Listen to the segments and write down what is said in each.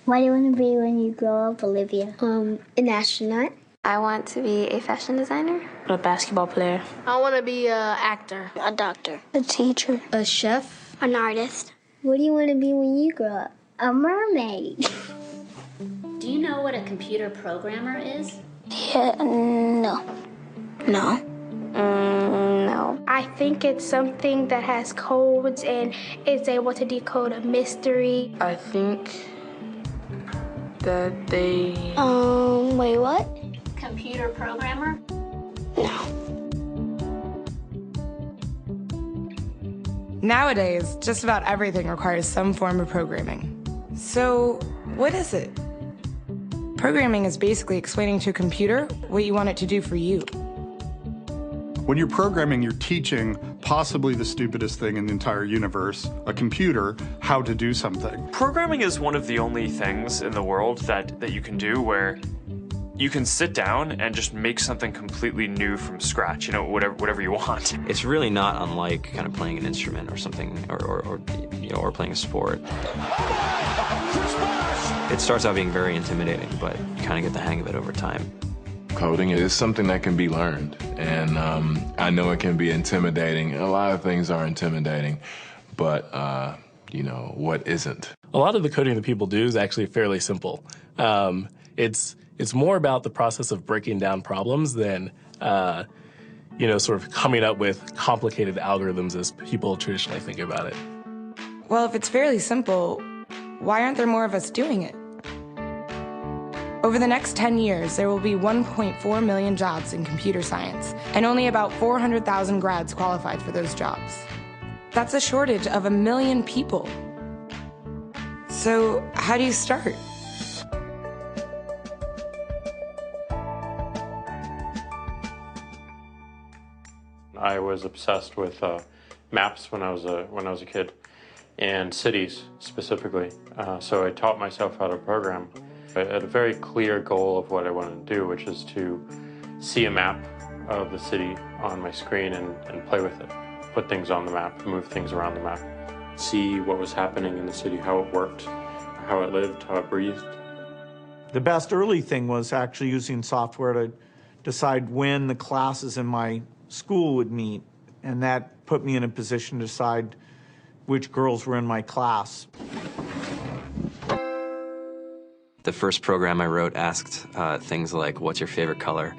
What do you want to be when you grow up, Olivia? An astronaut. I want to be a fashion designer. A basketball player. I want to be an actor. A doctor. A teacher. A chef. An artist. What do you want to be when you grow up? A mermaid. Do you know what a computer programmer is? Yeah, no. No. No. I think it's something that has codes and is able to decode a mystery. I think that they... Wait, what? Computer programmer? No. Nowadays, just about everything requires some form of programming. So, what is it? Programming is basically explaining to a computer what you want it to do for you. When you're programming, you're teaching possibly the stupidest thing in the entire universe, a computer, how to do something. Programming is one of the only things in the world that you can do where you can sit down and just make something completely new from scratch, you know, whatever you want. It's really not unlike kind of playing an instrument or something, or playing a sport. It starts out being very intimidating, but you kind of get the hang of it over time. Coding is something that can be learned, and I know it can be intimidating. A lot of things are intimidating, but what isn't? A lot of the coding that people do is actually fairly simple. It's more about the process of breaking down problems than, sort of coming up with complicated algorithms as people traditionally think about it. Well, if it's fairly simple, why aren't there more of us doing it? Over the next 10 years, there will be 1.4 million jobs in computer science, and only about 400,000 grads qualified for those jobs. That's a shortage of 1 million people. So, how do you start? I was obsessed with maps when I was a kid, and cities specifically. So I taught myself how to program. I had a very clear goal of what I wanted to do, which is to see a map of the city on my screen and play with it. Put things on the map, move things around the map. See what was happening in the city, how it worked, how it lived, how it breathed. The best early thing was actually using software to decide when the classes in my school would meet, and that put me in a position to decide which girls were in my class. The first program I wrote asked things like, what's your favorite color?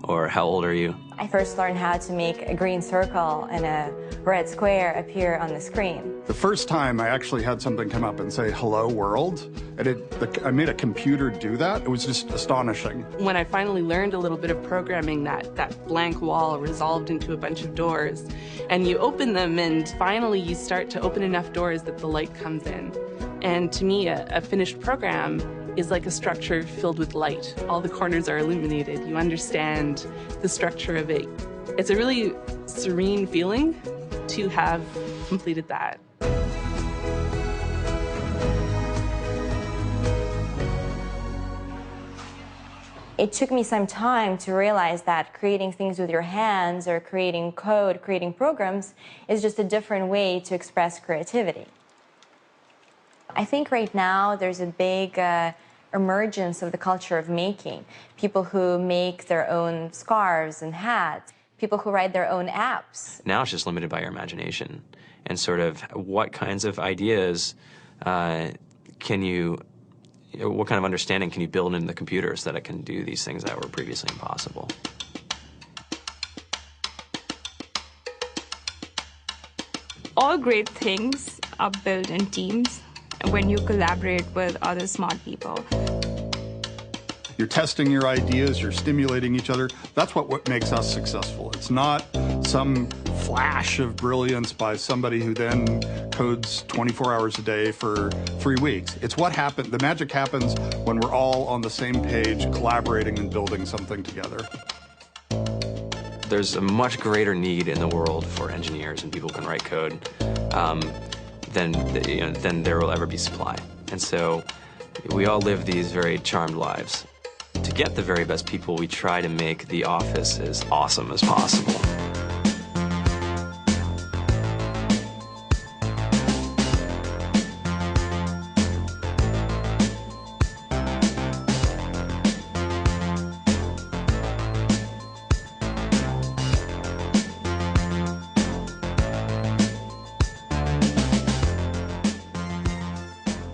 Or how old are you? I first learned how to make a green circle and a red square appear on the screen. The first time I actually had something come up and say, hello world, and I made a computer do that. It was just astonishing. When I finally learned a little bit of programming, that blank wall resolved into a bunch of doors, and you open them, and finally you start to open enough doors that the light comes in. And to me, a finished program is like a structure filled with light. All the corners are illuminated. You understand the structure of it. It's a really serene feeling to have completed that. It took me some time to realize that creating things with your hands or creating code, creating programs, is just a different way to express creativity. I think right now there's a big emergence of the culture of making. People who make their own scarves and hats, people who write their own apps. Now it's just limited by your imagination and sort of what kinds of ideas what kind of understanding can you build into the computer so that it can do these things that were previously impossible. All great things are built in teams when you collaborate with other smart people. You're testing your ideas, you're stimulating each other. That's what makes us successful. It's not some flash of brilliance by somebody who then codes 24 hours a day for 3 weeks. It's what happened. The magic happens when we're all on the same page, collaborating and building something together. There's a much greater need in the world for engineers and people who can write code than there will ever be supply. And so we all live these very charmed lives. To get the very best people, we try to make the office as awesome as possible.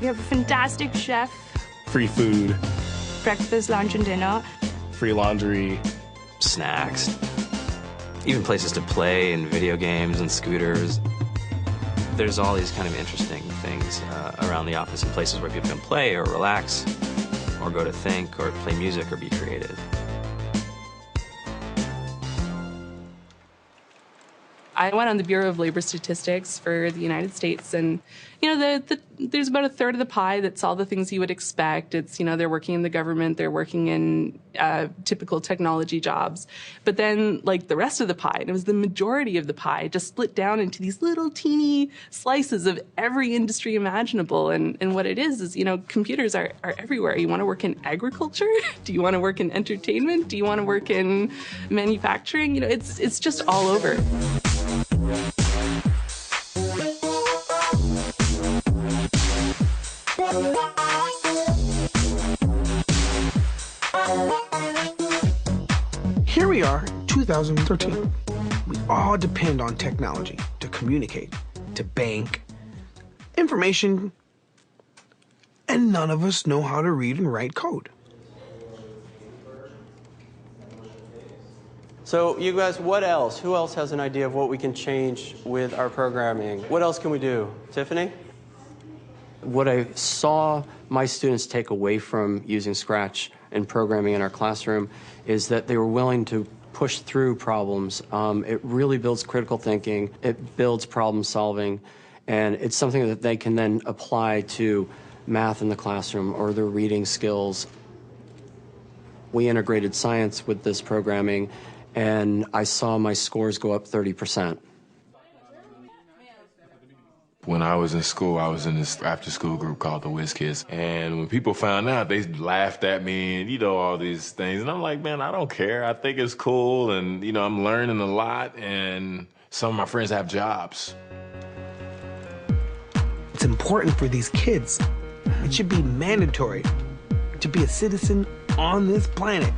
have a fantastic chef. Free food. Breakfast, lunch, and dinner. Free laundry. Snacks. Even places to play and video games and scooters. There's all these kind of interesting things around the office and places where people can play or relax or go to think or play music or be creative. I went on the Bureau of Labor Statistics for the United States, and there's about a third of the pie that's all the things you would expect. It's, they're working in the government, they're working in typical technology jobs. But then, like, the rest of the pie, and it was the majority of the pie, just split down into these little teeny slices of every industry imaginable. And what it is, computers are everywhere. You want to work in agriculture? Do you want to work in entertainment? Do you want to work in manufacturing? It's just all over. Here we are, 2013. We all depend on technology to communicate, to bank, information, and none of us know how to read and write code. So you guys, what else? Who else has an idea of what we can change with our programming? What else can we do? Tiffany? What I saw my students take away from using Scratch and programming in our classroom is that they were willing to push through problems. It really builds critical thinking, it builds problem solving, and it's something that they can then apply to math in the classroom or their reading skills. We integrated science with this programming, and I saw my scores go up 30%. When I was in school, I was in this after-school group called the Whiz Kids. And when people found out, they laughed at me and, all these things. And I'm like, man, I don't care. I think it's cool. And, I'm learning a lot. And some of my friends have jobs. It's important for these kids. It should be mandatory to be a citizen on this planet,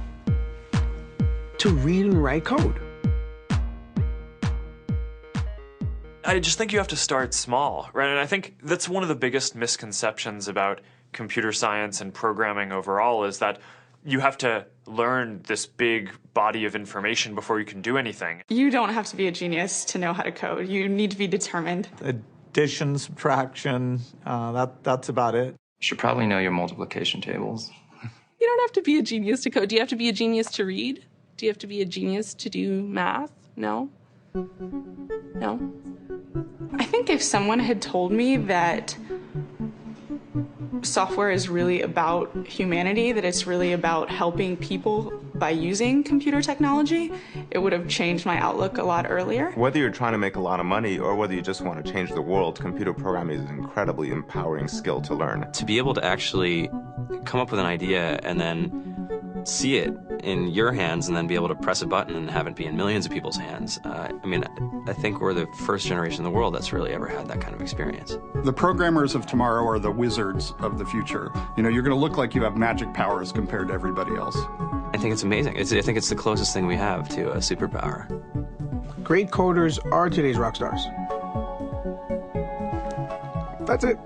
to read and write code. I just think you have to start small, right? And I think that's one of the biggest misconceptions about computer science and programming overall is that you have to learn this big body of information before you can do anything. You don't have to be a genius to know how to code. You need to be determined. Addition, subtraction, that's about it. You should probably know your multiplication tables. You don't have to be a genius to code. Do you have to be a genius to read? Do you have to be a genius to do math? No? No? I think if someone had told me that software is really about humanity, that it's really about helping people by using computer technology, it would have changed my outlook a lot earlier. Whether you're trying to make a lot of money or whether you just want to change the world, computer programming is an incredibly empowering skill to learn. To be able to actually come up with an idea and then see it in your hands and then be able to press a button and have it be in millions of people's hands. I think we're the first generation in the world that's really ever had that kind of experience. The programmers of tomorrow are the wizards of the future. You're going to look like you have magic powers compared to everybody else. I think it's amazing. I think it's the closest thing we have to a superpower. Great coders are today's rock stars. That's it.